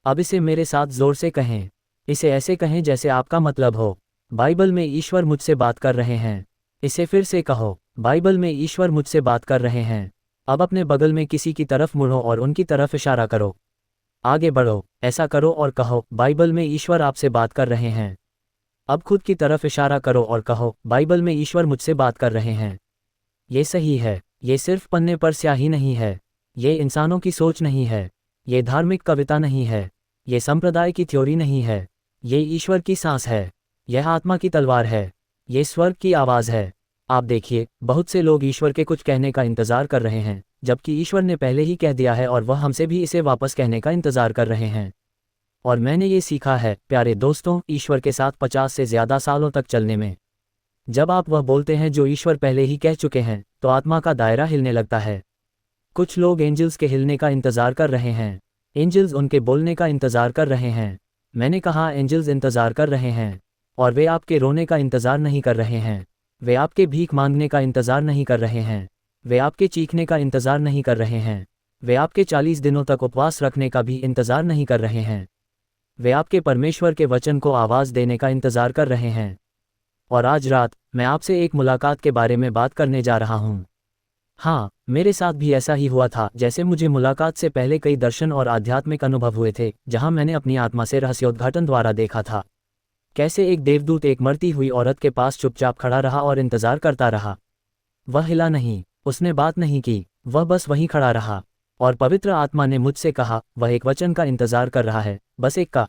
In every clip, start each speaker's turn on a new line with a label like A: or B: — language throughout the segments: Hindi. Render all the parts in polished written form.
A: अब इसे मेरे साथ जोर से कहें। इसे ऐसे कहें जैसे आपका मतलब हो। बाइबल में ईश्वर मुझसे बात कर रहे हैं। इसे फिर से कहो, बाइबल में ईश्वर मुझसे बात कर रहे हैं। अब अपने बगल में किसी की तरफ मुड़ो और उनकी तरफ इशारा करो। आगे बढ़ो, ऐसा करो और कहो, बाइबल में ईश्वर आपसे बात कर रहे हैं। अब खुद की तरफ इशारा करो और कहो, बाइबल में ईश्वर मुझसे बात कर रहे हैं। ये सही है। ये सिर्फ पन्ने पर स्याही नहीं है। ये इंसानों की सोच नहीं है। ये धार्मिक कविता नहीं है। ये संप्रदाय की थ्योरी नहीं है। ये ईश्वर की सांस है। यह आत्मा की तलवार है। ये स्वर्ग की आवाज़ है। आप देखिए, बहुत से लोग ईश्वर के कुछ कहने का इंतज़ार कर रहे हैं, जबकि ईश्वर ने पहले ही कह दिया है और वह हमसे भी इसे वापस कहने का इंतज़ार कर रहे हैं। और मैंने ये सीखा है, प्यारे दोस्तों, ईश्वर के साथ 50 से ज़्यादा सालों तक चलने में। जब आप वह बोलते हैं जो ईश्वर पहले ही कह चुके हैं, तो आत्मा का दायरा हिलने लगता है। कुछ लोग एंजल्स के हिलने का इंतज़ार कर रहे हैं। एंजल्स उनके बोलने का इंतज़ार कर रहे हैं। मैंने कहा, एंजल्स इंतज़ार कर रहे हैं। और वे आपके रोने का इंतज़ार नहीं कर रहे हैं। वे आपके भीख मांगने का इंतज़ार नहीं कर रहे हैं। वे आपके चीखने का इंतज़ार नहीं कर रहे हैं। वे आपके 40 दिनों तक उपवास रखने का भी इंतज़ार नहीं कर रहे हैं। वे आपके परमेश्वर के वचन को आवाज़ देने का इंतज़ार कर रहे हैं। और आज रात मैं आपसे एक मुलाकात के बारे में बात करने जा रहा हूँ। हाँ, मेरे साथ भी ऐसा ही हुआ था। जैसे मुझे मुलाकात से पहले कई दर्शन और आध्यात्मिक अनुभव हुए थे, जहाँ मैंने अपनी आत्मा से रहस्योद्घाटन द्वारा देखा था कैसे एक देवदूत एक मरती हुई औरत के पास चुपचाप खड़ा रहा और इंतज़ार करता रहा। वह हिला नहीं, उसने बात नहीं की, वह बस वहीं खड़ा रहा। और पवित्र आत्मा ने मुझसे कहा, वह एक वचन का इंतज़ार कर रहा है, बस एक का।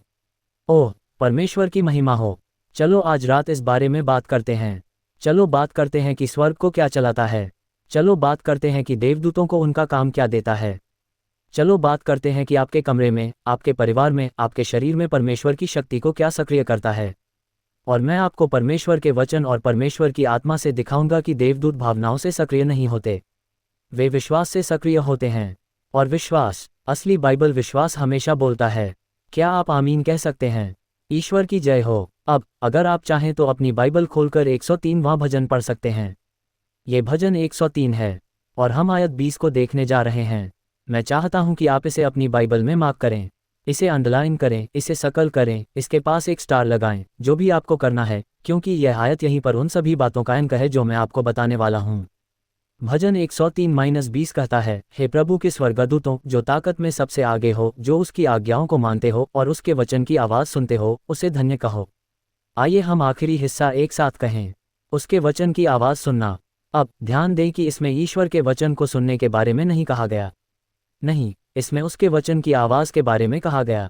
A: ओह, परमेश्वर की महिमा हो। चलो आज रात इस बारे में बात करते हैं। चलो बात करते हैं कि स्वर्ग को क्या चलाता है। चलो बात करते हैं कि देवदूतों को उनका काम क्या देता है। चलो बात करते हैं कि आपके कमरे में, आपके परिवार में, आपके शरीर में परमेश्वर की शक्ति को क्या सक्रिय करता है। और मैं आपको परमेश्वर के वचन और परमेश्वर की आत्मा से दिखाऊंगा कि देवदूत भावनाओं से सक्रिय नहीं होते, वे विश्वास से सक्रिय होते हैं। और विश्वास, असली बाइबल विश्वास हमेशा बोलता है। क्या आप आमीन कह सकते हैं? ईश्वर की जय हो। अब अगर आप चाहें तो अपनी बाइबल खोलकर 103वां भजन पढ़ सकते हैं। ये भजन 103 है और हम आयत 20 को देखने जा रहे हैं। मैं चाहता हूं कि आप इसे अपनी बाइबल में मार्क करें, इसे अंडरलाइन करें, इसे सर्कल करें, इसके पास एक स्टार लगाएं, जो भी आपको करना है, क्योंकि यह आयत यहीं पर उन सभी बातों का अंक है जो मैं आपको बताने वाला हूं। भजन 103-20 कहता है, हे प्रभु के स्वर्गदूतों, जो ताकत में सबसे आगे हो, जो उसकी आज्ञाओं को मानते हो और उसके वचन की आवाज़ सुनते हो, उसे धन्य कहो। आइए हम आखिरी हिस्सा एक साथ कहें, उसके वचन की आवाज़ सुनना। अब ध्यान दें कि इसमें ईश्वर के वचन को सुनने के बारे में नहीं कहा गया। नहीं, इसमें उसके वचन की आवाज़ के बारे में कहा गया।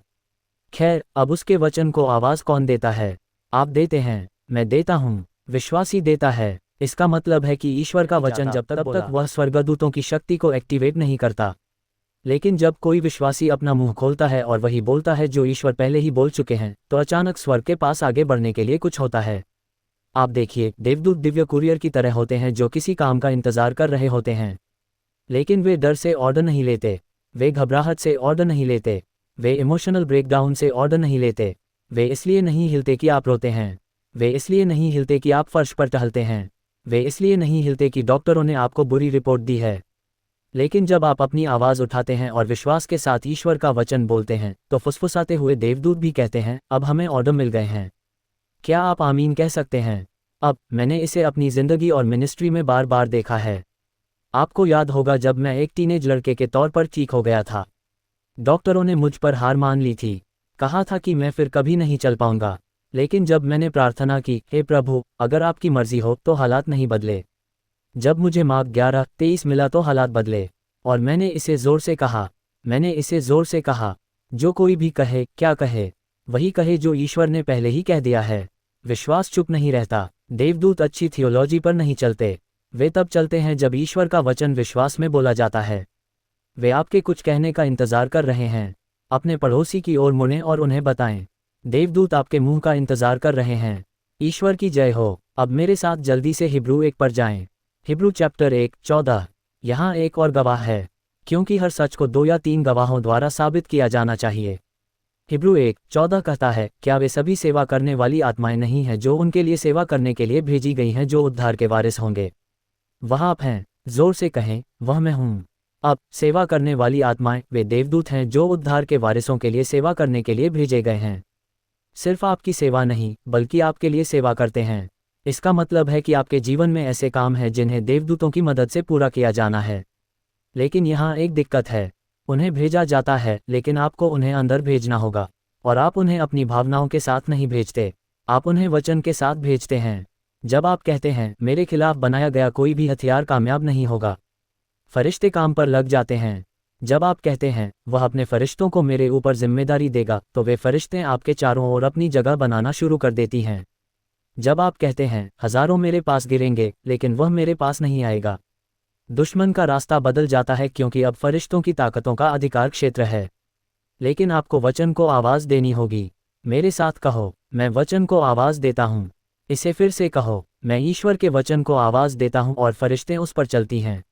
A: खैर, अब उसके वचन को आवाज़ कौन देता है? आप देते हैं, मैं देता हूँ, विश्वासी देता है। इसका मतलब है कि ईश्वर का वचन जब तक वह स्वर्गदूतों की शक्ति को एक्टिवेट नहीं करता। लेकिन जब कोई विश्वासी अपना मुंह खोलता है और वही बोलता है जो ईश्वर पहले ही बोल चुके हैं, तो अचानक स्वर्ग के पास आगे बढ़ने के लिए कुछ होता है। आप देखिए, देवदूत दिव्य कुरियर की तरह होते हैं जो किसी काम का इंतजार कर रहे होते हैं। लेकिन वे डर से ऑर्डर नहीं लेते, वे घबराहट से ऑर्डर नहीं लेते, वे इमोशनल ब्रेकडाउन से ऑर्डर नहीं लेते। वे इसलिए नहीं हिलते कि आप रोते हैं, वे इसलिए नहीं हिलते कि आप फर्श पर टहलते हैं, वे इसलिए नहीं हिलते कि डॉक्टरों ने आपको बुरी रिपोर्ट दी है। लेकिन जब आप अपनी आवाज़ उठाते हैं और विश्वास के साथ ईश्वर का वचन बोलते हैं, तो फुसफुसाते हुए देवदूत भी कहते हैं, अब हमें ऑर्डर मिल गए हैं। क्या आप आमीन कह सकते हैं? अब मैंने इसे अपनी ज़िंदगी और मिनिस्ट्री में बार बार देखा है। आपको याद होगा जब मैं एक टीनेज लड़के के तौर पर ठीक हो गया था। डॉक्टरों ने मुझ पर हार मान ली थी, कहा था कि मैं फिर कभी नहीं चल पाऊंगा। लेकिन जब मैंने प्रार्थना की, हे प्रभु, अगर आपकी मर्जी हो तो हालात नहीं बदले। जब मुझे मार्क 11:23 मिला तो हालात बदले। और मैंने इसे ज़ोर से कहा, मैंने इसे ज़ोर से कहा, जो कोई भी कहे, क्या कहे, वही कहे जो ईश्वर ने पहले ही कह दिया है। विश्वास चुप नहीं रहता। देवदूत अच्छी थियोलॉजी पर नहीं चलते, वे तब चलते हैं जब ईश्वर का वचन विश्वास में बोला जाता है। वे आपके कुछ कहने का इंतज़ार कर रहे हैं। अपने पड़ोसी की ओर मुड़ें और उन्हें बताएं। देवदूत आपके मुंह का इंतज़ार कर रहे हैं। ईश्वर की जय हो। अब मेरे साथ जल्दी से हिब्रू 1 पर जाएं। Hebrew chapter 1:14। यहाँ एक और गवाह है, क्योंकि हर सच को 2 या 3 गवाहों द्वारा साबित किया जाना चाहिए। हिब्रू 1:14 कहता है, क्या वे सभी सेवा करने वाली आत्माएं नहीं हैं जो उनके लिए सेवा करने के लिए भेजी गई हैं, जो उद्धार के वारिस होंगे? वह आप हैं। जोर से कहें, वह मैं हूँ। अब सेवा करने वाली आत्माएं वे देवदूत हैं जो उद्धार के वारिसों के लिए सेवा करने के लिए भेजे गए हैं। सिर्फ आपकी सेवा नहीं बल्कि आपके लिए सेवा करते हैं। इसका मतलब है कि आपके जीवन में ऐसे काम हैं जिन्हें देवदूतों की मदद से पूरा किया जाना है। लेकिन यहाँ एक दिक्कत है, उन्हें भेजा जाता है लेकिन आपको उन्हें अंदर भेजना होगा, और आप उन्हें अपनी भावनाओं के साथ नहीं भेजते, आप उन्हें वचन के साथ भेजते हैं। जब आप कहते हैं मेरे खिलाफ बनाया गया कोई भी हथियार कामयाब नहीं होगा, फरिश्ते काम पर लग जाते हैं। जब आप कहते हैं वह अपने फरिश्तों को मेरे ऊपर जिम्मेदारी देगा, तो वे फरिश्ते आपके चारों ओर अपनी जगह बनाना शुरू कर देती हैं। जब आप कहते हैं हजारों मेरे पास गिरेंगे लेकिन वह मेरे पास नहीं आएगा, दुश्मन का रास्ता बदल जाता है क्योंकि अब फरिश्तों की ताकतों का अधिकार क्षेत्र है। लेकिन आपको वचन को आवाज़ देनी होगी। मेरे साथ कहो, मैं वचन को आवाज़ देता हूँ। इसे फिर से कहो, मैं ईश्वर के वचन को आवाज़ देता हूँ और फरिश्ते उस पर चलती हैं।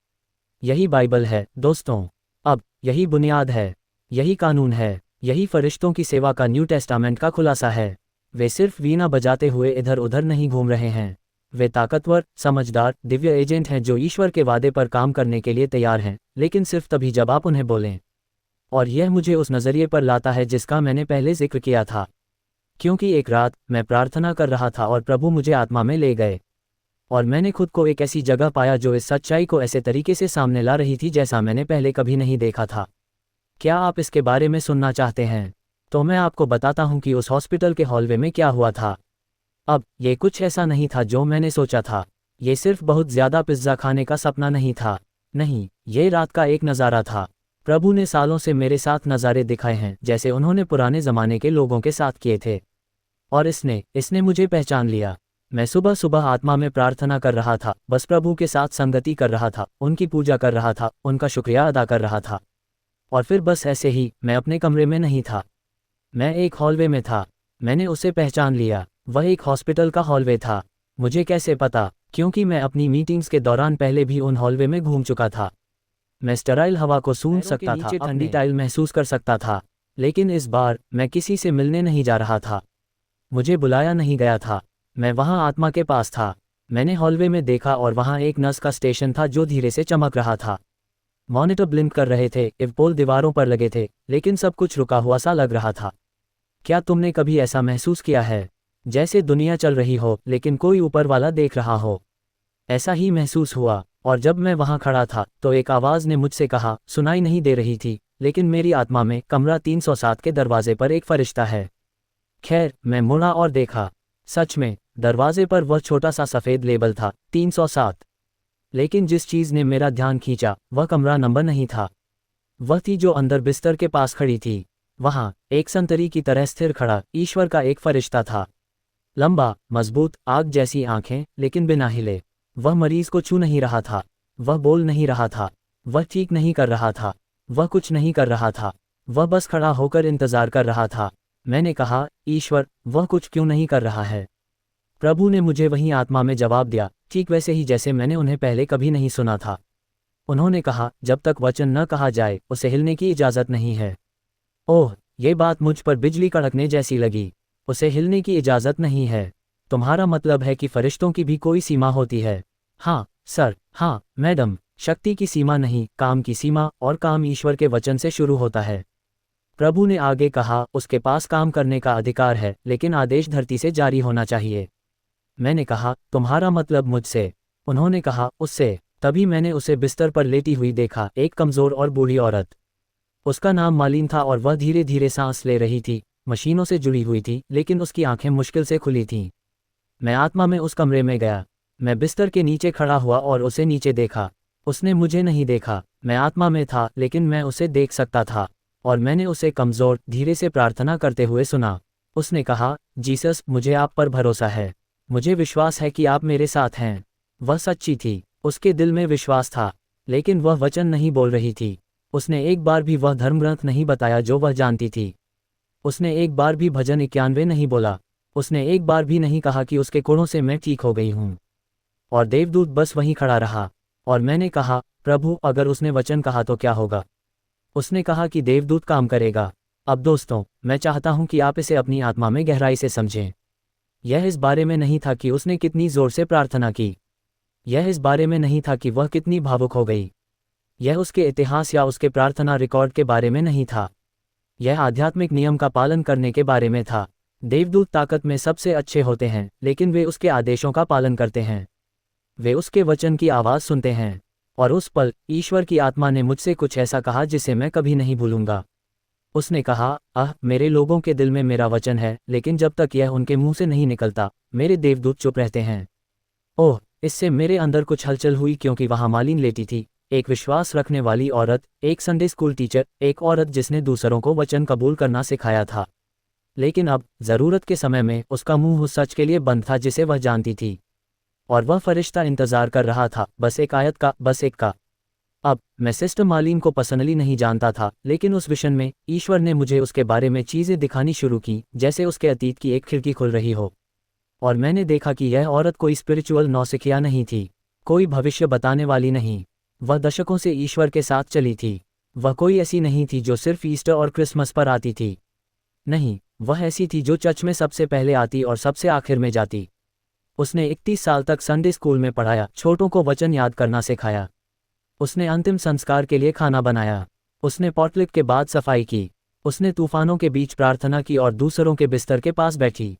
A: यही बाइबल है दोस्तों। अब यही बुनियाद है, यही कानून है, यही फरिश्तों की सेवा का न्यू टेस्टामेंट का खुलासा है। वे सिर्फ वीणा बजाते हुए इधर उधर नहीं घूम रहे हैं। वे ताकतवर, समझदार, दिव्य एजेंट हैं जो ईश्वर के वादे पर काम करने के लिए तैयार हैं, लेकिन सिर्फ तभी जब आप उन्हें बोलें। और यह मुझे उस नज़रिए पर लाता है जिसका मैंने पहले जिक्र किया था। क्योंकि एक रात मैं प्रार्थना कर रहा था और प्रभु मुझे आत्मा में ले गए, और मैंने खुद को एक ऐसी जगह पाया जो इस सच्चाई को ऐसे तरीके से सामने ला रही थी जैसा मैंने पहले कभी नहीं देखा था। क्या आप इसके बारे में सुनना चाहते हैं? तो मैं आपको बताता हूं कि उस हॉस्पिटल के हॉलवे में क्या हुआ था। अब ये कुछ ऐसा नहीं था जो मैंने सोचा था। ये सिर्फ बहुत ज़्यादा पिज्ज़ा खाने का सपना नहीं था। नहीं, ये रात का एक नज़ारा था। प्रभु ने सालों से मेरे साथ नज़ारे दिखाए हैं जैसे उन्होंने पुराने ज़माने के लोगों के साथ किए थे। और इसने मुझे पहचान लिया। मैं सुबह सुबह आत्मा में प्रार्थना कर रहा था, बस प्रभु के साथ संगति कर रहा था, उनकी पूजा कर रहा था, उनका शुक्रिया अदा कर रहा था। और फिर बस ऐसे ही, मैं अपने कमरे में नहीं था, मैं एक हॉलवे में था। मैंने उसे पहचान लिया। वह एक हॉस्पिटल का हॉलवे था। मुझे कैसे पता? क्योंकि मैं अपनी मीटिंग्स के दौरान पहले भी उन हॉलवे में घूम चुका था। मैं स्टेराइल हवा को सूंघ सकता था, ठंडी टाइल महसूस कर सकता था। लेकिन इस बार मैं किसी से मिलने नहीं जा रहा था। मुझे बुलाया नहीं गया था। मैं वहां आत्मा के पास था। मैंने हॉलवे में देखा और वहां एक नस का स्टेशन था जो धीरे से चमक रहा था। मॉनिटर ब्लिंक कर रहे थे, इवपोल दीवारों पर लगे थे, लेकिन सब कुछ रुका हुआ सा लग रहा था। क्या तुमने कभी ऐसा महसूस किया है जैसे दुनिया चल रही हो लेकिन कोई ऊपर वाला देख रहा हो? ऐसा ही महसूस हुआ। और जब मैं वहां खड़ा था तो एक आवाज़ ने मुझसे कहा, सुनाई नहीं दे रही थी लेकिन मेरी आत्मा में, कमरा 307 के दरवाजे पर एक फरिश्ता है। खैर, मैं मुड़ा और देखा। सच में दरवाजे पर वह छोटा सा सफ़ेद लेबल था, 307। लेकिन जिस चीज़ ने मेरा ध्यान खींचा वह कमरा नंबर नहीं था। वह थी जो अंदर बिस्तर के पास खड़ी थी। वहां एक संतरी की तरह स्थिर खड़ा ईश्वर का एक फरिश्ता था। लंबा, मजबूत, आग जैसी आंखें, लेकिन बिना हिले। वह मरीज को छू नहीं रहा था, वह बोल नहीं रहा था, वह ठीक नहीं कर रहा था, वह कुछ नहीं कर रहा था, वह बस खड़ा होकर इंतजार कर रहा था। मैंने कहा, ईश्वर, वह कुछ क्यों नहीं कर रहा है? प्रभु ने मुझे वहीं आत्मा में जवाब दिया, ठीक वैसे ही जैसे मैंने उन्हें पहले कभी नहीं सुना था। उन्होंने कहा, जब तक वचन न कहा जाए उसे हिलने की इजाज़त नहीं है। ओह, ये बात मुझ पर बिजली कड़कने जैसी लगी। उसे हिलने की इजाज़त नहीं है। तुम्हारा मतलब है कि फरिश्तों की भी कोई सीमा होती है? हाँ सर, हाँ मैडम, शक्ति की सीमा नहीं, काम की सीमा, और काम ईश्वर के वचन से शुरू होता है। प्रभु ने आगे कहा, उसके पास काम करने का अधिकार है लेकिन आदेश धरती से जारी होना चाहिए। मैंने कहा, तुम्हारा मतलब मुझसे? उन्होंने कहा, उससे। तभी मैंने उसे बिस्तर पर लेटी हुई देखा, एक कमज़ोर और बूढ़ी औरत। उसका नाम मालिन था और वह धीरे धीरे सांस ले रही थी, मशीनों से जुड़ी हुई थी, लेकिन उसकी आंखें मुश्किल से खुली थीं। मैं आत्मा में उस कमरे में गया। मैं बिस्तर के नीचे खड़ा हुआ और उसे नीचे देखा। उसने मुझे नहीं देखा। मैं आत्मा में था लेकिन मैं उसे देख सकता था, और मैंने उसे कमज़ोर, धीरे से प्रार्थना करते हुए सुना। उसने कहा, जीसस, मुझे आप पर भरोसा है, मुझे विश्वास है कि आप मेरे साथ हैं। वह सच्ची थी, उसके दिल में विश्वास था, लेकिन वह वचन नहीं बोल रही थी। उसने एक बार भी वह धर्मग्रंथ नहीं बताया जो वह जानती थी। उसने एक बार भी भजन 91 नहीं बोला। उसने एक बार भी नहीं कहा कि उसके कोड़ों से मैं ठीक हो गई हूँ। और देवदूत बस वहीं खड़ा रहा। और मैंने कहा, प्रभु, अगर उसने वचन कहा तो क्या होगा? उसने कहा कि देवदूत काम करेगा। अब दोस्तों, मैं चाहता हूं कि आप इसे अपनी आत्मा में गहराई से समझें। यह इस बारे में नहीं था कि उसने कितनी जोर से प्रार्थना की। यह इस बारे में नहीं था कि वह कितनी भावुक हो गई। यह उसके इतिहास या उसके प्रार्थना रिकॉर्ड के बारे में नहीं था। यह आध्यात्मिक नियम का पालन करने के बारे में था। देवदूत ताकत में सबसे अच्छे होते हैं, लेकिन वे उसके आदेशों का पालन करते हैं। वे उसके वचन की आवाज़ सुनते हैं। और उस पल ईश्वर की आत्मा ने मुझसे कुछ ऐसा कहा जिसे मैं कभी नहीं भूलूंगा। उसने कहा, मेरे लोगों के दिल में मेरा वचन है, लेकिन जब तक यह उनके मुंह से नहीं निकलता, मेरे देवदूत चुप रहते हैं। ओह, इससे मेरे अंदर कुछ हलचल हुई, क्योंकि वहां मालिन लेटी थी, एक विश्वास रखने वाली औरत, एक संडे स्कूल टीचर, एक औरत जिसने दूसरों को वचन कबूल करना सिखाया था। लेकिन अब ज़रूरत के समय में उसका मुंह उस सच के लिए बंद था जिसे वह जानती थी। और वह फरिश्ता इंतजार कर रहा था, बस एक आयत का, बस एक का। अब मैं सिस्टर मालिन को पर्सनली नहीं जानता था, लेकिन उस विशन में ईश्वर ने मुझे उसके बारे में चीज़ें दिखानी शुरू की, जैसे उसके अतीत की एक खिड़की खुल रही हो। और मैंने देखा कि यह औरत कोई स्पिरिचुअल नौसिखिया नहीं थी, कोई भविष्य बताने वाली नहीं। वह दशकों से ईश्वर के साथ चली थी। वह कोई ऐसी नहीं थी जो सिर्फ ईस्टर और क्रिसमस पर आती थी। नहीं, वह ऐसी थी जो चर्च में सबसे पहले आती और सबसे आखिर में जाती। उसने 31 साल तक संडे स्कूल में पढ़ाया, छोटों को वचन याद करना सिखाया। उसने अंतिम संस्कार के लिए खाना बनाया। उसने पॉटलिक के बाद सफाई की। उसने तूफानों के बीच प्रार्थना की और दूसरों के बिस्तर के पास बैठी।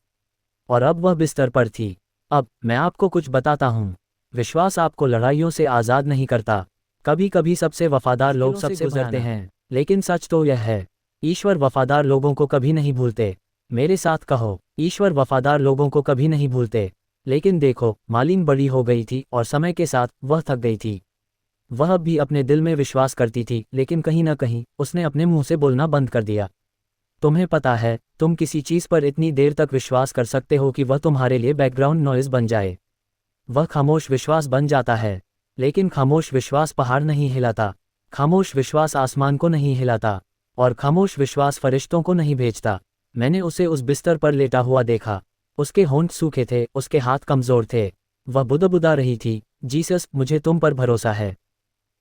A: और अब वह बिस्तर पर थी। अब मैं आपको कुछ बताता हूँ। विश्वास आपको लड़ाइयों से आज़ाद नहीं करता। कभी कभी सबसे वफादार लोग सबसे गुजरते हैं, लेकिन सच तो यह है, ईश्वर वफादार लोगों को कभी नहीं भूलते। मेरे साथ कहो, ईश्वर वफादार लोगों को कभी नहीं भूलते। लेकिन देखो, मालिन बड़ी हो गई थी और समय के साथ वह थक गई थी। वह अब भी अपने दिल में विश्वास करती थी, लेकिन कहीं ना कहीं उसने अपने मुंह से बोलना बंद कर दिया। तुम्हें पता है, तुम किसी चीज़ पर इतनी देर तक विश्वास कर सकते हो कि वह तुम्हारे लिए बैकग्राउंड नॉइज़ बन जाए। वह खामोश विश्वास बन जाता है। लेकिन खामोश विश्वास पहाड़ नहीं हिलाता, खामोश विश्वास आसमान को नहीं हिलाता, और खामोश विश्वास फरिश्तों को नहीं भेजता। मैंने उसे उस बिस्तर पर लेटा हुआ देखा। उसके होंठ सूखे थे, उसके हाथ कमज़ोर थे। वह बुदबुदा रही थी, जीसस, मुझे तुम पर भरोसा है।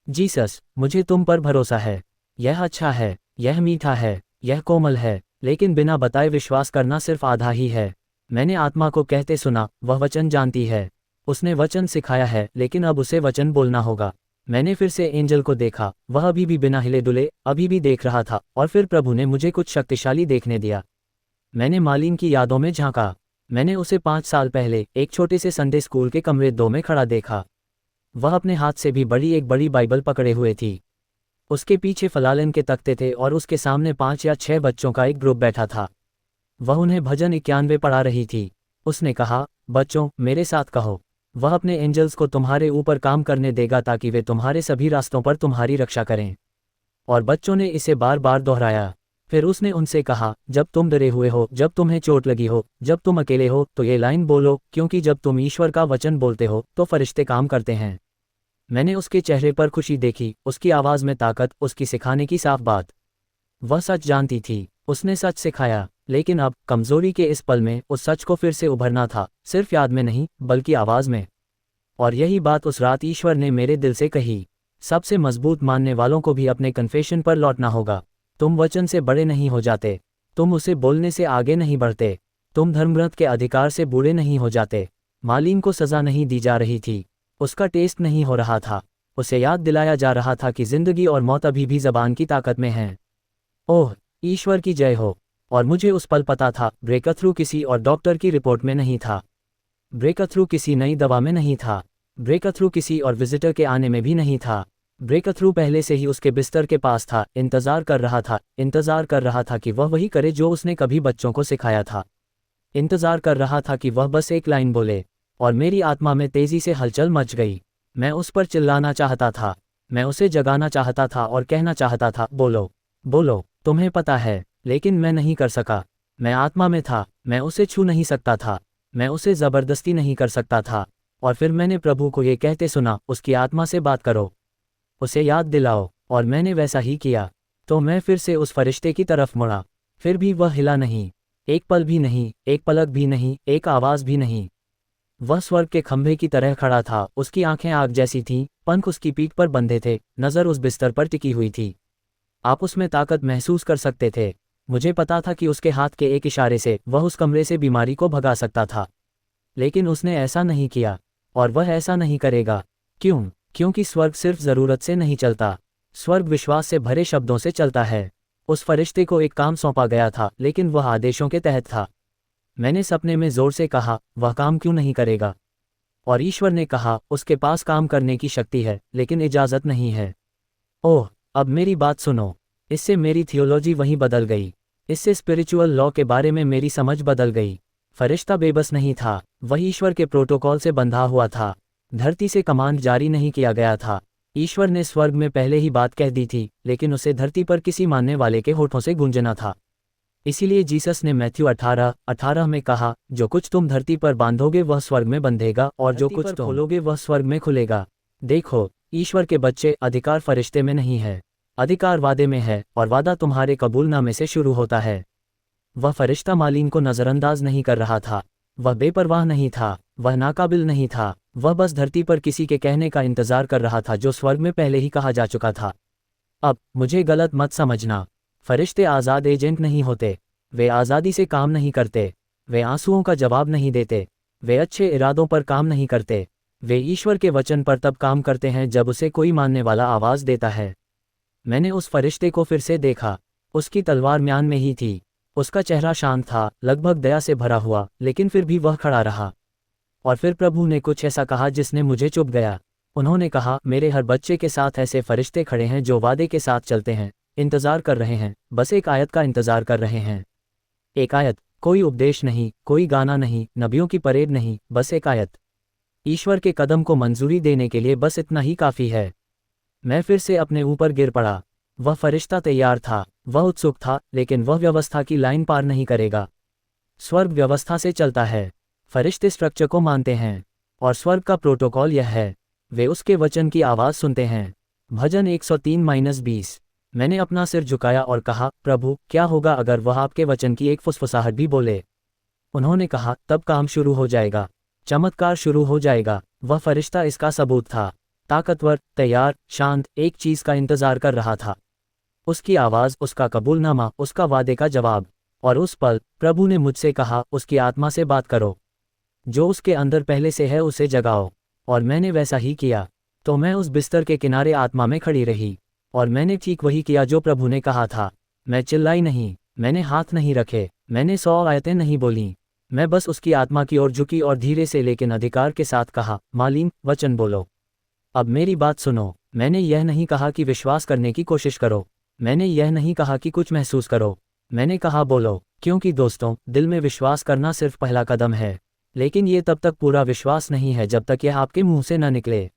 A: जीसस, मुझे तुम पर भरोसा है। यह अच्छा है, यह मीठा है, यह कोमल है, लेकिन बिना बताए विश्वास करना सिर्फ आधा ही है। मैंने आत्मा को कहते सुना, वह वचन जानती है। उसने वचन सिखाया है, लेकिन अब उसे वचन बोलना होगा। मैंने फिर से एंजल को देखा। वह अभी भी बिना हिले डुले अभी भी देख रहा था, और फिर प्रभु ने मुझे कुछ शक्तिशाली देखने दिया। मैंने मालिन की यादों में झांका। मैंने उसे 5 साल पहले एक छोटे से संडे स्कूल के कमरे 2 में खड़ा देखा। वह अपने हाथ से भी बड़ी एक बड़ी बाइबल पकड़े हुए थी। उसके पीछे फलालन के तख्ते थे और उसके सामने 5 या 6 बच्चों का एक ग्रुप बैठा था। वह उन्हें भजन 91 पढ़ा रही थी। उसने कहा, बच्चों, मेरे साथ कहो, वह अपने एंजल्स को तुम्हारे ऊपर काम करने देगा ताकि वे तुम्हारे सभी रास्तों पर तुम्हारी रक्षा करें। और बच्चों ने इसे बार बार दोहराया। फिर उसने उनसे कहा, जब तुम डरे हुए हो, जब तुम्हें चोट लगी हो, जब तुम अकेले हो, तो ये लाइन बोलो, क्योंकि जब तुम ईश्वर का वचन बोलते हो तो फरिश्ते काम करते हैं। मैंने उसके चेहरे पर खुशी देखी, उसकी आवाज़ में ताकत, उसकी सिखाने की साफ बात। वह सच जानती थी, उसने सच सिखाया। लेकिन अब कमजोरी के इस पल में उस सच को फिर से उभरना था, सिर्फ याद में नहीं, बल्कि आवाज़ में। और यही बात उस रात ईश्वर ने मेरे दिल से कही। सबसे मजबूत मानने वालों को भी अपने कन्फेशन पर लौटना होगा। तुम वचन से बड़े नहीं हो जाते, तुम उसे बोलने से आगे नहीं बढ़ते, तुम धर्मग्रंथ के अधिकार से बूढ़े नहीं हो जाते। मालिन को सज़ा नहीं दी जा रही थी, उसका टेस्ट नहीं हो रहा था, उसे याद दिलाया जा रहा था कि जिंदगी और मौत अभी भी ज़बान की ताकत में हैं। ओह, ईश्वर की जय हो। और मुझे उस पल पता था, ब्रेकथ्रू किसी और डॉक्टर की रिपोर्ट में नहीं था, ब्रेकथ्रू किसी नई दवा में नहीं था, ब्रेकथ्रू किसी और विजिटर के आने में भी नहीं था। ब्रेकथ्रू पहले से ही उसके बिस्तर के पास था, इंतज़ार कर रहा था, इंतज़ार कर रहा था कि वह वही करे जो उसने कभी बच्चों को सिखाया था। इंतज़ार कर रहा था कि वह बस एक लाइन बोले। और मेरी आत्मा में तेज़ी से हलचल मच गई। मैं उस पर चिल्लाना चाहता था, मैं उसे जगाना चाहता था और कहना चाहता था, बोलो, बोलो, तुम्हें पता है। लेकिन मैं नहीं कर सका। मैं आत्मा में था, मैं उसे छू नहीं सकता था, मैं उसे ज़बरदस्ती नहीं कर सकता था। और फिर मैंने प्रभु को ये कहते सुना, उसकी आत्मा से बात करो, उसे याद दिलाओ। और मैंने वैसा ही किया। तो मैं फिर से उस फरिश्ते की तरफ मुड़ा। फिर भी वह हिला नहीं, एक पल भी नहीं, एक पलक भी नहीं, एक आवाज़ भी नहीं। वह स्वर्ग के खंभे की तरह खड़ा था, उसकी आंखें आग जैसी थीं, पंख उसकी पीठ पर बंधे थे, नज़र उस बिस्तर पर टिकी हुई थी। आप उसमें ताकत महसूस कर सकते थे। मुझे पता था कि उसके हाथ के एक इशारे से वह उस कमरे से बीमारी को भगा सकता था। लेकिन उसने ऐसा नहीं किया, और वह ऐसा नहीं करेगा। क्यों? क्योंकि स्वर्ग सिर्फ ज़रूरत से नहीं चलता, स्वर्ग विश्वास से भरे शब्दों से चलता है। उस फरिश्ते को एक काम सौंपा गया था, लेकिन वह आदेशों के तहत था। मैंने सपने में जोर से कहा, वह काम क्यों नहीं करेगा? और ईश्वर ने कहा, उसके पास काम करने की शक्ति है, लेकिन इजाज़त नहीं है। ओह, अब मेरी बात सुनो। इससे मेरी थियोलॉजी वहीं बदल गई। इससे स्पिरिचुअल लॉ के बारे में मेरी समझ बदल गई। फरिश्ता बेबस नहीं था, वह ईश्वर के प्रोटोकॉल से बंधा हुआ था। धरती से कमांड जारी नहीं किया गया था। ईश्वर ने स्वर्ग में पहले ही बात कह दी थी, लेकिन उसे धरती पर किसी मानने वाले के होठों से गूंजना था। इसीलिए जीसस ने मैथ्यू 18:18 में कहा, जो कुछ तुम धरती पर बांधोगे वह स्वर्ग में बंधेगा, और जो कुछ तुम खोलोगे वह स्वर्ग में खुलेगा। देखो, ईश्वर के बच्चे, अधिकार फरिश्ते में नहीं है, अधिकार वादे में है, और वादा तुम्हारे कबूलनामे से शुरू होता है। वह फरिश्ता मालीन को नज़रअंदाज नहीं कर रहा था। वह बेपरवाह नहीं था, वह नाकाबिल नहीं था। वह बस धरती पर किसी के कहने का इंतजार कर रहा था जो स्वर्ग में पहले ही कहा जा चुका था। अब मुझे गलत मत समझना, फरिश्ते आज़ाद एजेंट नहीं होते। वे आज़ादी से काम नहीं करते। वे आंसुओं का जवाब नहीं देते। वे अच्छे इरादों पर काम नहीं करते। वे ईश्वर के वचन पर तब काम करते हैं जब उसे कोई मानने वाला आवाज़ देता है। मैंने उस फरिश्ते को फिर से देखा। उसकी तलवार म्यान में ही थी। उसका चेहरा शांत था, लगभग दया से भरा हुआ, लेकिन फिर भी वह खड़ा रहा। और फिर प्रभु ने कुछ ऐसा कहा जिसने मुझे चुभ गया। उन्होंने कहा, मेरे हर बच्चे के साथ ऐसे फरिश्ते खड़े हैं जो वादे के साथ चलते हैं, इंतजार कर रहे हैं, बस एक आयत का इंतजार कर रहे हैं। एक आयत, कोई उपदेश नहीं, कोई गाना नहीं, नबियों की परेड नहीं, बस एक आयत। ईश्वर के कदम को मंजूरी देने के लिए बस इतना ही काफ़ी है। मैं फिर से अपने ऊपर गिर पड़ा। वह फरिश्ता तैयार था, वह उत्सुक था, लेकिन वह व्यवस्था की लाइन पार नहीं करेगा। स्वर्ग व्यवस्था से चलता है। फरिश्ते स्ट्रक्चर को मानते हैं, और स्वर्ग का प्रोटोकॉल यह है, वे उसके वचन की आवाज़ सुनते हैं। भजन 103-20। मैंने अपना सिर झुकाया और कहा, प्रभु, क्या होगा अगर वह आपके वचन की एक फुसफुसाहट भी बोले? उन्होंने कहा, तब काम शुरू हो जाएगा, चमत्कार शुरू हो जाएगा। वह फरिश्ता इसका सबूत था। ताकतवर, तैयार, शांत, एक चीज़ का इंतजार कर रहा था। उसकी आवाज़, उसका कबूलनामा, उसका वादे का जवाब। और उस पल प्रभु ने मुझसे कहा, उसकी आत्मा से बात करो। जो उसके अंदर पहले से है उसे जगाओ। और मैंने वैसा ही किया। तो मैं उस बिस्तर के किनारे आत्मा में खड़ी रही, और मैंने ठीक वही किया जो प्रभु ने कहा था। मैं चिल्लाई नहीं, मैंने हाथ नहीं रखे, मैंने 100 आयतें नहीं बोलीं। मैं बस उसकी आत्मा की ओर झुकी और धीरे से लेकिन अधिकार के साथ कहा, मालीन, वचन बोलो। अब मेरी बात सुनो। मैंने यह नहीं कहा कि विश्वास करने की कोशिश करो। मैंने यह नहीं कहा कि कुछ महसूस करो। मैंने कहा बोलो, क्योंकि दोस्तों, दिल में विश्वास करना सिर्फ पहला कदम है, लेकिन ये तब तक पूरा विश्वास नहीं है जब तक यह आपके मुंह से न निकले।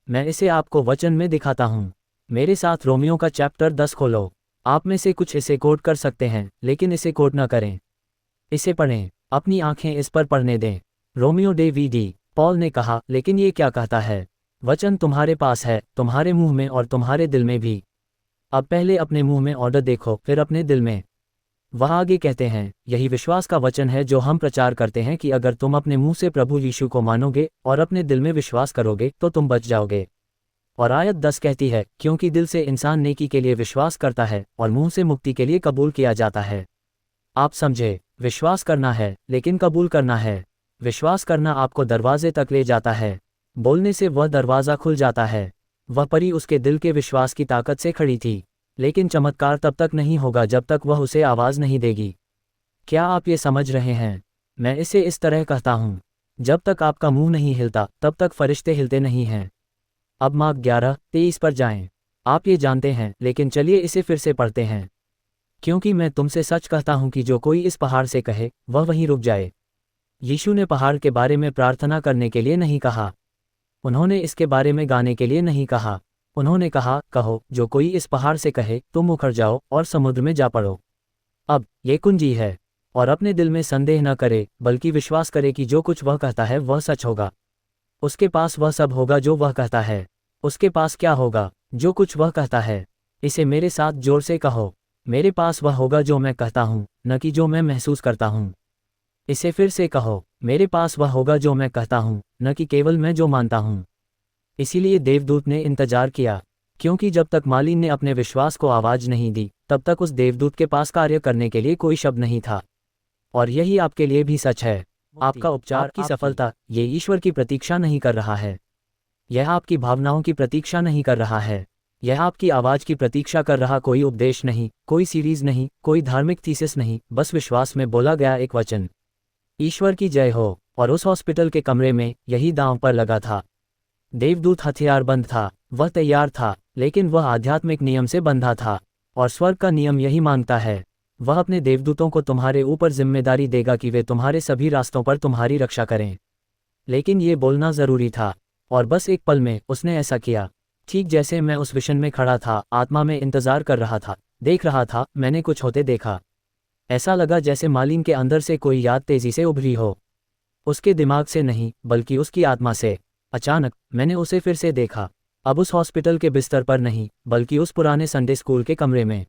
A: मैं इसे आपको वचन में दिखाता हूँ। मेरे साथ रोमियो का चैप्टर 10 खोलो। आप में से कुछ इसे कोट कर सकते हैं, लेकिन इसे कोट न करें। इसे पढ़ें, अपनी आंखें इस पर पढ़ने दें। रोमियो डेविडी। पॉल ने कहा, लेकिन ये क्या कहता है? वचन तुम्हारे पास है, तुम्हारे मुंह में और तुम्हारे दिल में भी। अब पहले अपने मुंह में ऑर्डर देखो, फिर अपने दिल में। वह आगे कहते हैं, यही विश्वास का वचन है जो हम प्रचार करते हैं कि अगर तुम अपने मुंह से प्रभु यीशु को मानोगे और अपने दिल में विश्वास करोगे तो तुम बच जाओगे। और आयत 10 कहती है, क्योंकि दिल से इंसान नेकी के लिए विश्वास करता है और मुंह से मुक्ति के लिए कबूल किया जाता है। आप समझे, विश्वास करना है, लेकिन कबूल करना है। विश्वास करना आपको दरवाजे तक ले जाता है। बोलने से वह दरवाज़ा खुल जाता है। वह परी उसके दिल के विश्वास की ताकत से खड़ी थी, लेकिन चमत्कार तब तक नहीं होगा जब तक वह उसे आवाज़ नहीं देगी। क्या आप ये समझ रहे हैं? मैं इसे इस तरह कहता हूँ, जब तक आपका मुंह नहीं हिलता तब तक फरिश्ते हिलते नहीं हैं। अब मार्क 11:23 पर जाएं। आप ये जानते हैं, लेकिन चलिए इसे फिर से पढ़ते हैं। क्योंकि मैं तुमसे सच कहता हूँ कि जो कोई इस पहाड़ से कहे, वह वहीं रुक जाए। यीशु ने पहाड़ के बारे में प्रार्थना करने के लिए नहीं कहा। उन्होंने इसके बारे में गाने के लिए नहीं कहा। उन्होंने कहा, कहो, जो कोई इस पहाड़ से कहे, तुम उखड़ जाओ और समुद्र में जा पड़ो। अब ये कुंजी है। और अपने दिल में संदेह न करे, बल्कि विश्वास करे कि जो कुछ वह कहता है वह सच होगा। उसके पास वह सब होगा जो वह कहता है। उसके पास क्या होगा? जो कुछ वह कहता है। इसे मेरे साथ जोर से कहो, मेरे पास वह होगा जो मैं कहता हूँ, न कि जो मैं महसूस करता हूँ। इसे फिर से कहो, मेरे पास वह होगा जो मैं कहता हूँ, न कि केवल मैं जो मानता हूँ। इसीलिए देवदूत ने इंतजार किया, क्योंकि जब तक मालिन ने अपने विश्वास को आवाज़ नहीं दी, तब तक उस देवदूत के पास कार्य करने के लिए कोई शब्द नहीं था। और यही आपके लिए भी सच है। आपका उपचार, आपकी सफलता, ये ईश्वर की प्रतीक्षा नहीं कर रहा है। यह आपकी भावनाओं की प्रतीक्षा नहीं कर रहा है। यह आपकी आवाज़ की प्रतीक्षा कर रहा कोई उपदेश नहीं, कोई सीरीज नहीं, कोई धार्मिक थीसिस नहीं, बस विश्वास में बोला गया एक वचन। ईश्वर की जय हो। और उस हॉस्पिटल के कमरे में यही दांव पर लगा था। देवदूत हथियारबंद था, वह तैयार था, लेकिन वह आध्यात्मिक नियम से बंधा था। और स्वर्ग का नियम यही मांगता है, वह अपने देवदूतों को तुम्हारे ऊपर जिम्मेदारी देगा कि वे तुम्हारे सभी रास्तों पर तुम्हारी रक्षा करें। लेकिन ये बोलना ज़रूरी था, और बस एक पल में उसने ऐसा किया। ठीक जैसे मैं उस विशन में खड़ा था, आत्मा में इंतज़ार कर रहा था, देख रहा था, मैंने कुछ होते देखा। ऐसा लगा जैसे मालिन के अंदर से कोई याद तेज़ी से उभरी हो। उसके दिमाग से नहीं, बल्कि उसकी आत्मा से। अचानक मैंने उसे फिर से देखा, अब उस हॉस्पिटल के बिस्तर पर नहीं, बल्कि उस पुराने संडे स्कूल के कमरे में।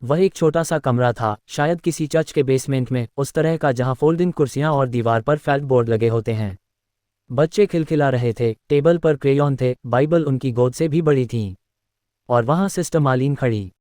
A: वह एक छोटा सा कमरा था, शायद किसी चर्च के बेसमेंट में, उस तरह का जहां फोल्डिंग कुर्सियां और दीवार पर फेल्ट बोर्ड लगे होते हैं। बच्चे खिलखिला रहे थे, टेबल पर क्रेयॉन थे, बाइबल उनकी गोद से भी बड़ी थी। और वहां सिस्टर मालिन खड़ी,